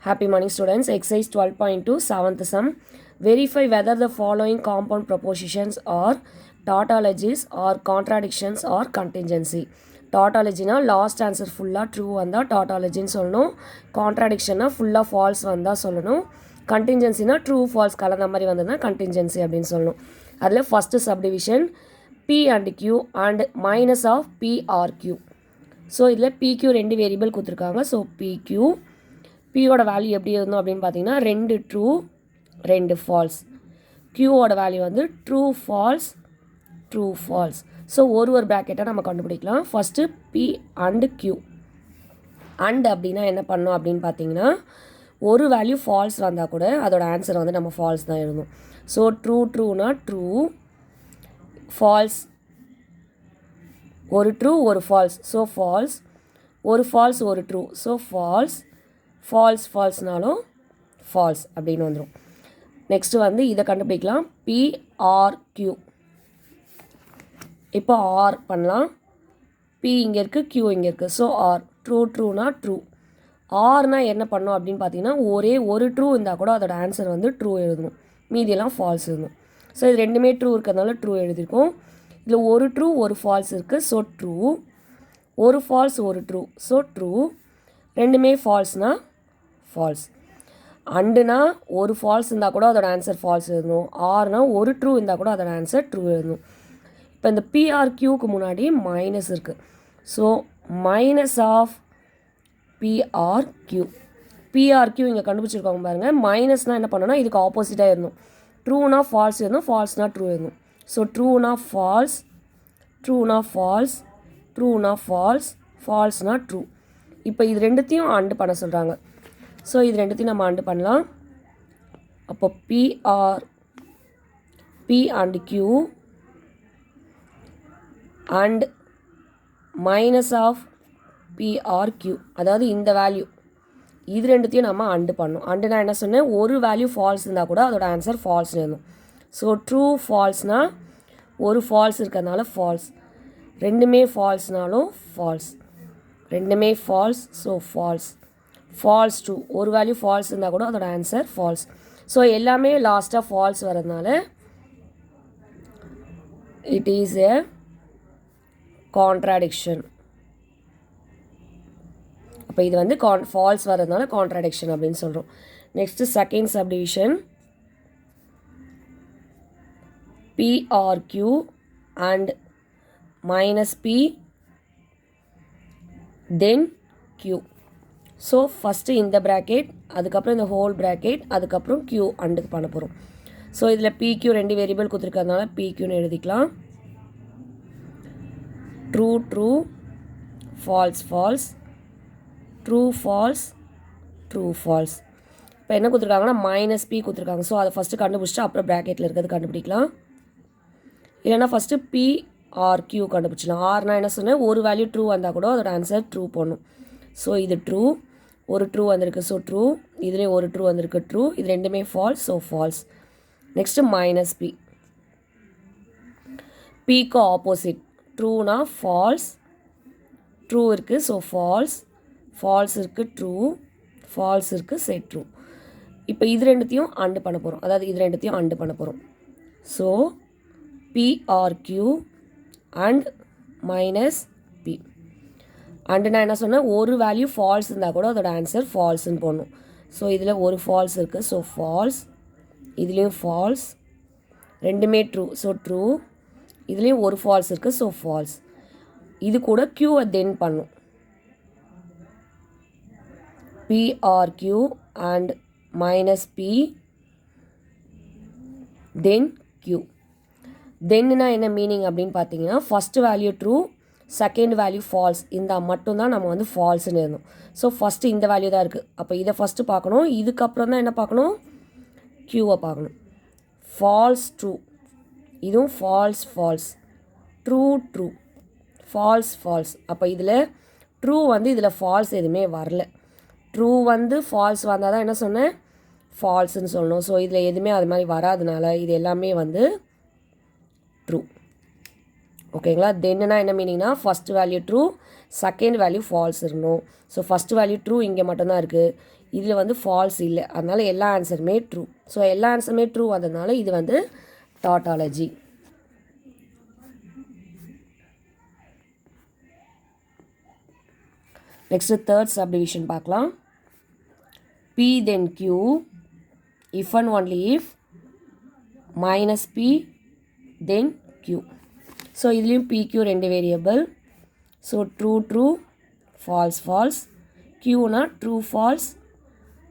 Happy morning students. Exercise 12.2 7th sum. Verify whether the following compound propositions are tautologies or contradictions or contingency. Tautologyனா last answer ஃபுல்லாக true வந்தால் tautologyன்னு சொல்லணும். கான்ட்ராடிக்ஷன்னா ஃபுல்லாக falls வந்தால் சொல்லணும். கண்டிஞ்சன்சினா ட்ரூ ஃபால்ஸ் கலந்த மாதிரி வந்ததுன்னா கண்டிஞ்சன்சி அப்படின்னு சொல்லணும். அதில் first subdivision P and Q and minus of P or Q. So இதில் PQ ரெண்டு வேரியபிள் கொடுத்துருக்காங்க. ஸோ PQ Pயோட வேல்யூ எப்படி இருந்தோம் அப்படின்னு பார்த்தீங்கன்னா 2 ட்ரூ 2 ஃபால்ஸ். Qவோட வேல்யூ வந்து ட்ரூ ஃபால்ஸ். ஸோ ஒரு ப்ராக்கெட்டை நம்ம கண்டுபிடிக்கலாம். First P and Q. And அப்படின்னா என்ன பண்ணோம் அப்படின்னு பார்த்தீங்கன்னா ஒரு வேல்யூ ஃபால்ஸ் வந்தால் கூட அதோட ஆன்சர் வந்து நம்ம ஃபால்ஸ் தான் எழுதணும். ஸோ ட்ரூனா ட்ரூ, ஃபால்ஸ் ஒரு ட்ரூ ஒரு ஃபால்ஸ். ஸோ ஃபால்ஸ் ஒரு ஃபால்ஸ் ஒரு ட்ரூ. ஸோ ஃபால்ஸ்னாலும் ஃபால்ஸ் அப்படின்னு வந்துடும். நெக்ஸ்ட்டு வந்து இதை கண்டுபிடிக்கலாம். PRQ. இப்போ ஆர் பண்ணலாம். P இங்கே இருக்குது, Q இங்கே இருக்குது. ஸோ ஆர் ட்ரூனா ட்ரூ. ஆர்னா என்ன பண்ணோம் அப்படின்னு பார்த்தீங்கன்னா ஒரே ஒரு ட்ரூ இருந்தால் கூட அதோட ஆன்சர் வந்து ட்ரூ எழுதணும், மீதியெல்லாம் ஃபால்ஸ் எழுதணும். ஸோ இது ரெண்டுமே ட்ரூ இருக்கிறதுனால ட்ரூ எழுதியிருக்கோம். இதில் ஒரு ட்ரூ ஒரு ஃபால்ஸ் இருக்குது. So true. ஒரு ஃபால்ஸ் ஒரு ட்ரூ. So true. ரெண்டுமே ஃபால்ஸ்னால் ஃபால்ஸ். அண்டுனா ஒரு ஃபால்ஸ் இருந்தால் கூட அதோட ஆன்சர் ஃபால்ஸ் எழுதணும். ஆர்னா ஒரு ட்ரூ இருந்தால் கூட அதோட ஆன்சர் ட்ரூ எழுதணும். இப்போ இந்த PRQக்கு முன்னாடி மைனஸ் இருக்குது. ஸோ மைனஸ் ஆஃப் PRQ இங்கே கண்டுபிடிச்சிருக்காங்க பாருங்கள். மைனஸ்னால் என்ன பண்ணணும்னா இதுக்கு ஆப்போசிட்டாக இருந்தோம். ட்ரூனா ஃபால்ஸ் எழுதணும், ஃபால்ஸ்னால் ட்ரூ எழுதணும். ஸோ ட்ரூனா ஃபால்ஸ், ஃபால்ஸ்னா ட்ரூ. இப்போ இது ரெண்டுத்தையும் அண்டு பண்ண சொல்கிறாங்க. ஸோ இது ரெண்டுத்தையும் நம்ம அண்டு பண்ணலாம். அப்போ P and Q and minus of PRQ, அதாவது இந்த வேல்யூ இது ரெண்டுத்தையும் நம்ம அண்டு பண்ணணும். அண்டுனா என்ன சொன்னேன், ஒரு வேல்யூ ஃபால்ஸ் இருந்தால் கூட அதோட ஆன்சர் ஃபால்ஸ் எழுதணும். ஸோ ட்ரூ ஃபால்ஸ்னால் ஒரு ஃபால்ஸ் இருக்கிறதுனால ஃபால்ஸ், ரெண்டுமே ஃபால்ஸ்னாலும் ஃபால்ஸ், ரெண்டுமே ஃபால்ஸ். So false true. ஒரு வேல்யூ ஃபால்ஸ் இருந்தால் கூட அதோட ஆன்சர் ஃபால்ஸ். ஸோ எல்லாமே லாஸ்ட்டாக ஃபால்ஸ் வரதுனால இட் இஸ் எ கான்ட்ராடிக்ஷன். அப்போ இது வந்து ஃபால்ஸ் வரதுனால கான்ட்ராடிக்ஷன் அப்படின்னு சொல்கிறோம். Next second subdivision PRQ and minus P then Q. So first இந்த ப்ராக்கெட், அதுக்கப்புறம் இந்த ஹோல் ப்ராக்கெட், அதுக்கப்புறம் Q அண்டுக்கு பண்ண போகிறோம். ஸோ இதில் PQ ரெண்டு வேரியபிள் கொடுத்துருக்கறதுனால PQன்னு எழுதிக்கலாம். True false, true falls. இப்போ என்ன கொடுத்துருக்காங்கன்னா மைனஸ் P கொடுத்துருக்காங்க. ஸோ அதை ஃபஸ்ட்டு கண்டுபிடிச்சிட்டு அப்புறம் ப்ராக்கெட்டில் இருக்கிறது கண்டுபிடிக்கலாம். இல்லைனா ஃபஸ்ட்டு PRQ கண்டுபிடிச்சலாம். ஆர்னா என்ன சொன்னேன், ஒரு வேல்யூ ட்ரூ வந்தால் கூட அதோட ஆன்சர் ட்ரூ போடணும். ஸோ இது ட்ரூ, ஒரு ட்ரூ வந்திருக்கு. So true. இதுலேயும் ஒரு ட்ரூ வந்திருக்கு, ட்ரூ. இது ரெண்டுமே false. So false. Next minus Pக்கு ஆப்போசிட். ட்ரூனா ஃபால்ஸ், ட்ரூ இருக்குது. ஸோ ஃபால்ஸ் இருக்குது, ட்ரூ, ஃபால்ஸ் இருக்குது, சே ட்ரூ. இப்போ இது ரெண்டுத்தையும் அண்டு பண்ண போகிறோம், அதாவது இது ரெண்டுத்தையும் அண்டு பண்ண போகிறோம். So PRQ and minus P. And நான் என்ன சொன்னேன், ஒரு வேல்யூ ஃபால்ஸ் இருந்தால் கூட அதோட ஆன்சர் ஃபால்ஸ்ன்னு போடணும். ஸோ இதில் ஒரு ஃபால்ஸ் இருக்குது. So false. இதுலேயும் ஃபால்ஸ், ரெண்டுமே ட்ரூ. So true. இதுலேயும் ஒரு ஃபால்ஸ் இருக்குது. So false. இது கூட Qவை தென் பண்ணும். PRQ and minus P then Q. தென்னுனா என்ன மீனிங் அப்படின்னு பார்த்தீங்கன்னா first value true, second value false, இந்த மட்டும்தான் நம்ம வந்து ஃபால்ஸ்ன்னு எழுதணும். ஸோ ஃபஸ்ட்டு இந்த வேல்யூ தான் இருக்குது. அப்போ இதை ஃபஸ்ட்டு பார்க்கணும். இதுக்கப்புறம் தான் என்ன பார்க்கணும், Qவை பார்க்கணும். ஃபால்ஸ் ட்ரூ, இதுவும் ஃபால்ஸ், ட்ரூ, ஃபால்ஸ். அப்போ இதில் ட்ரூ வந்து இதில் ஃபால்ஸ் எதுவுமே வரல. ட்ரூ வந்து ஃபால்ஸ் வந்தால் தான் என்ன சொன்னேன், ஃபால்ஸ்ன்னு சொல்லணும். ஸோ இதில் எதுவுமே அது மாதிரி வராதுனால இது எல்லாமே வந்து ட்ரூ. ஓகேங்களா. தென்னுனா என்ன மீனிங்னா first value true, second value false இருக்கணும். ஸோ ஃபஸ்ட்டு வேல்யூ ட்ரூ இங்கே மட்டும்தான் இருக்குது, இதில் வந்து ஃபால்ஸ் இல்லை. அதனால் எல்லா ஆன்சருமே ட்ரூ. ஸோ எல்லா ஆன்சருமே ட்ரூ வந்ததுனால இது வந்து டாட்டாலஜி. நெக்ஸ்ட்டு தேர்ட் சப்டிவிஷன் பார்க்கலாம். P then Q if and only if minus P then Q. So இதுலேயும் PQ ரெண்டு variable. So true true false false, க்யூனா true false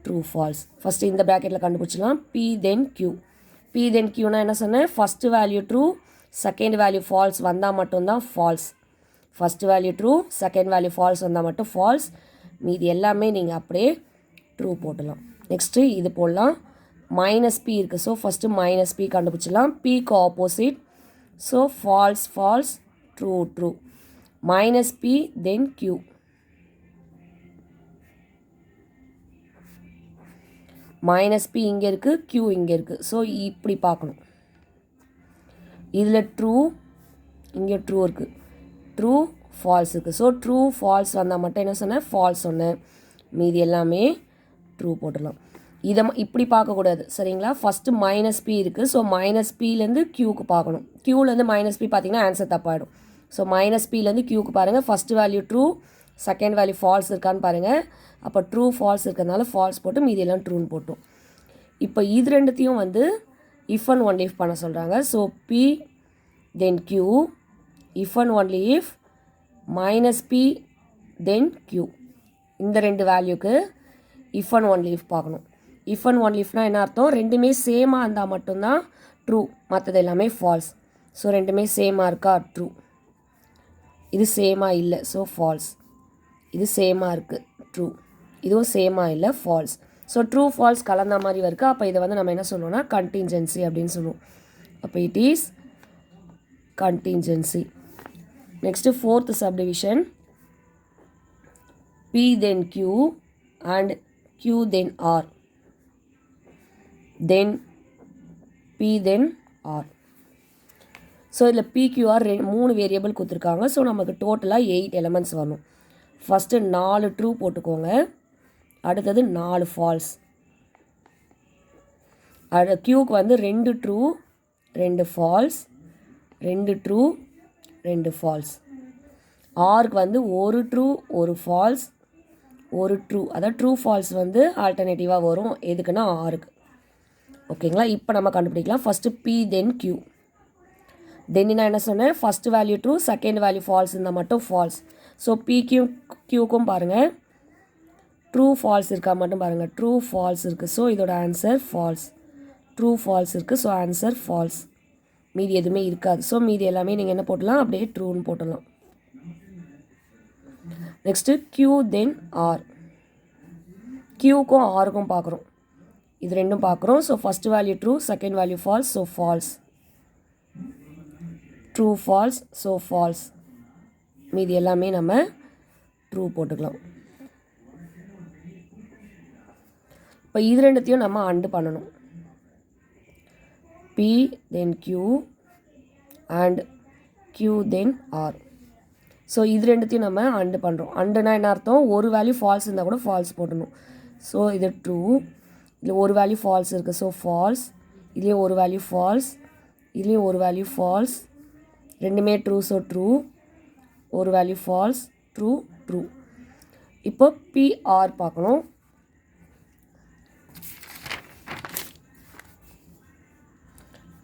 true false. First இந்த ப்ராக்கெட்டில் கண்டுபிடிச்சலாம். P then Q. P then Qனா என்ன சொன்னேன், first value true second value false வந்தால் மட்டும்தான் false. First value true second value false வந்தால் மட்டும் ஃபால்ஸ், மீதி எல்லாமே நீங்கள் அப்படியே ட்ரூ போட்டலாம். நெக்ஸ்ட்டு இது போடலாம். மைனஸ் பி இருக்குது, ஸோ ஃபஸ்ட்டு மைனஸ் பி கண்டுபிடிச்சலாம். பிக்கு opposite, so false false true true. Minus P then Q. Minus P இங்கே இருக்குது, கியூ இங்கே இருக்குது. ஸோ இப்படி பார்க்கணும். இதில் ட்ரூ, இங்கே ட்ரூ இருக்குது, ட்ரூ ஃபால்ஸ் இருக்குது. ஸோ ட்ரூ ஃபால்ஸ் வந்தால் மட்டும் என்ன சொன்னேன், ஃபால்ஸ் சொன்னேன், மீதி எல்லாமே ட்ரூ போட்டுடலாம். இதை இப்படி பார்க்கக்கூடாது சரிங்களா. ஃபஸ்ட்டு மைனஸ் பி இருக்குது, ஸோ மைனஸ் பிலேருந்து க்யூக்கு பார்க்கணும். க்யூலேருந்து மைனஸ் பி பார்த்தீங்கன்னா ஆன்சர் தப்பாகிடும். ஸோ மைனஸ் பிலேருந்து க்யூக்கு பாருங்கள். First value true second value false இருக்கான்னு பாருங்கள். அப்போ ட்ரூ ஃபால்ஸ் இருக்கிறதுனால ஃபால்ஸ் போட்டு மீதி எல்லாம் ட்ரூன்னு போட்டோம். இப்போ இது ரெண்டுத்தையும் வந்து இஃப் அண்ட் ஒன்லி இஃப் பண்ண சொல்கிறாங்க. So P then Q if and only if minus P then Q. இந்த ரெண்டு வேல்யூக்கு இஃப் அண்ட் ஒன்லி இஃப் பார்க்கணும். இஃப் அண்ட் ஒன்லி இஃப்னால் என்ன அர்த்தம், ரெண்டுமே சேமாக இருந்தால் மட்டும்தான் ட்ரூ, மற்றது எல்லாமே ஃபால்ஸ். ஸோ ரெண்டுமே சேமாக இருக்கா ட்ரூ, இது சேமாக இல்லை ஸோ ஃபால்ஸ், இது சேமாக இருக்குது ட்ரூ, இதுவும் சேமாக இல்லை ஃபால்ஸ். ஸோ ட்ரூ ஃபால்ஸ் கலந்த மாதிரி இருக்குது. அப்போ இதை வந்து நம்ம என்ன சொல்லுவோம்னா கண்டின்ஜென்சி அப்படின்னு சொல்லுவோம். அப்போ it is contingency. Next fourth subdivision. P then Q and Q then R. Then P then R. So இதில் PQR மூணு வேரியபிள் கொடுத்துருக்காங்க. ஸோ நமக்கு டோட்டலாக 8 எலமெண்ட்ஸ் வரணும். ஃபஸ்ட்டு 4 ட்ரூ போட்டுக்கோங்க, அடுத்தது 4 ஃபால்ஸ். க்யூக்கு வந்து 2 ட்ரூ 2 ஃபால்ஸ், 2 ட்ரூ 2 ஃபால்ஸ். ஆருக்கு வந்து 1 ட்ரூ 1 ஃபால்ஸ் 1 ட்ரூ. அதாவது ட்ரூ ஃபால்ஸ் வந்து ஆல்டர்னேட்டிவாக வரும், எதுக்குன்னா ஆருக்கு. ஓகேங்களா. இப்போ நம்ம கண்டுபிடிக்கலாம். First P then Q. Then நான் என்ன சொன்னேன், first value true second value false இருந்தால் மட்டும் ஃபால்ஸ். ஸோ கியூக்கும் பாருங்கள் ட்ரூ ஃபால்ஸ் இருக்கா மட்டும் பாருங்கள், ட்ரூ ஃபால்ஸ் இருக்குது. ஸோ இதோட ஆன்சர் ஃபால்ஸ். ட்ரூ ஃபால்ஸ் இருக்குது, ஸோ ஆன்சர் ஃபால்ஸ். மீதி எதுவுமே இருக்காது. ஸோ மீதி எல்லாமே நீங்கள் என்ன போட்டலாம், அப்படியே ட்ரூன்னு போட்டலாம். Next Q then R. கியூக்கும் ஆருக்கும் பார்க்குறோம், இது ரெண்டும் பார்க்குறோம். So first value true second value false, so false. True false, so false. மீதி எல்லாமே நம்ம ட்ரூ போட்டுக்கலாம். இப்போ இது ரெண்டுத்தையும் நம்ம அண்டு பண்ணணும். P then Q and Q then R. So இது ரெண்டுத்தையும் நம்ம அண்டு பண்ணுறோம். அண்டுனா என்ன அர்த்தம், ஒரு வேல்யூ ஃபால்ஸ் இருந்தால் கூட ஃபால்ஸ் போடணும். ஸோ இது ட்ரூ, இதில் ஒரு வேல்யூ ஃபால்ஸ் இருக்குது, ஸோ ஃபால்ஸ். இதுலேயும் ஒரு வேல்யூ ஃபால்ஸ், இதுலேயும் ஒரு வேல்யூ ஃபால்ஸ், ரெண்டுமே ட்ரூ, ஸோ ட்ரூ. ஒரு வேல்யூ ஃபால்ஸ், ட்ரூ ட்ரூ. இப்போ PR பார்க்கணும்.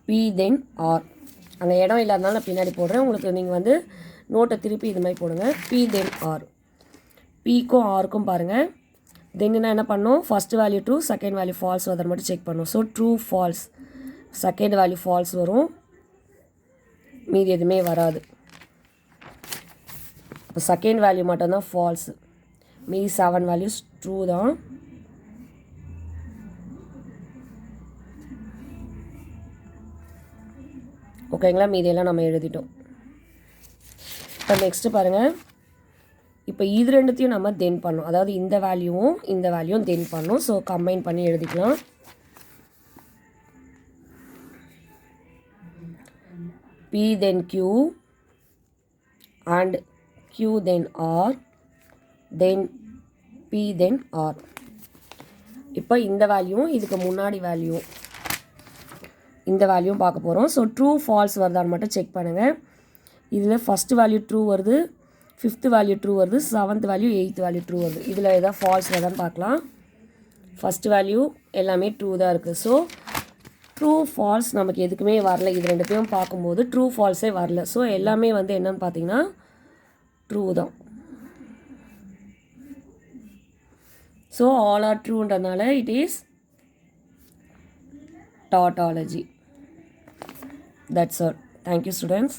P then R. அங்கே இடம் இல்லாதனால நான் பின்னாடி போடுறேன். உங்களுக்கு நீங்கள் வந்து நோட்டை திருப்பி இது மாதிரி போடுங்க. P then R. Pக்கும் ஆருக்கும் பாருங்கள். தென்னா என்ன பண்ணோம், first value true second value false அதை மட்டும் செக் பண்ணோம். So true false, second value false வரும், மீதி எதுவுமே வராது. இப்போ செகண்ட் வேல்யூ மட்டும்தான் ஃபால்ஸ், மீதி 7 வேல்யூஸ் ட்ரூ தான். ஓகேங்களா. மீதியெல்லாம் நம்ம எழுதிட்டோம். இப்போ நெக்ஸ்ட்டு பாருங்கள். இப்போ இது ரெண்டுத்தையும் நம்ம தென் பண்ணோம், அதாவது இந்த வேல்யூவும் தென் பண்ணோம். ஸோ கம்பைன் பண்ணி எழுதிக்கலாம். P then Q and Q then R then P then R. இப்போ இந்த வேல்யூவும் இதுக்கு முன்னாடி வேல்யூவும் இந்த வேல்யூவும் பார்க்க போகிறோம். ஸோ ட்ரூ ஃபால்ஸ் வருதான்னு மட்டும் செக் பண்ணுங்கள். இதில் ஃபஸ்ட்டு வேல்யூ ட்ரூ வருது, ஃபிஃப்த்து வேல்யூ ட்ரூ வருது, seventh value, eighth value true வருது. இதில் எதாவது ஃபால்ஸ் வருதான்னு பார்க்கலாம். ஃபஸ்ட்டு வேல்யூ எல்லாமே ட்ரூ தான் இருக்குது. ஸோ ட்ரூ ஃபால்ஸ் நமக்கு எதுக்குமே வரல. இது ரெண்டுத்தையும் பார்க்கும்போது ட்ரூ ஃபால்ஸே வரல. ஸோ எல்லாமே வந்து என்னன்னு பார்த்தீங்கன்னா ட்ரூ தான். ஸோ ஆல் ஆர் ட்ரூன்றதுனால it is tautology. That's all. Thank you, students.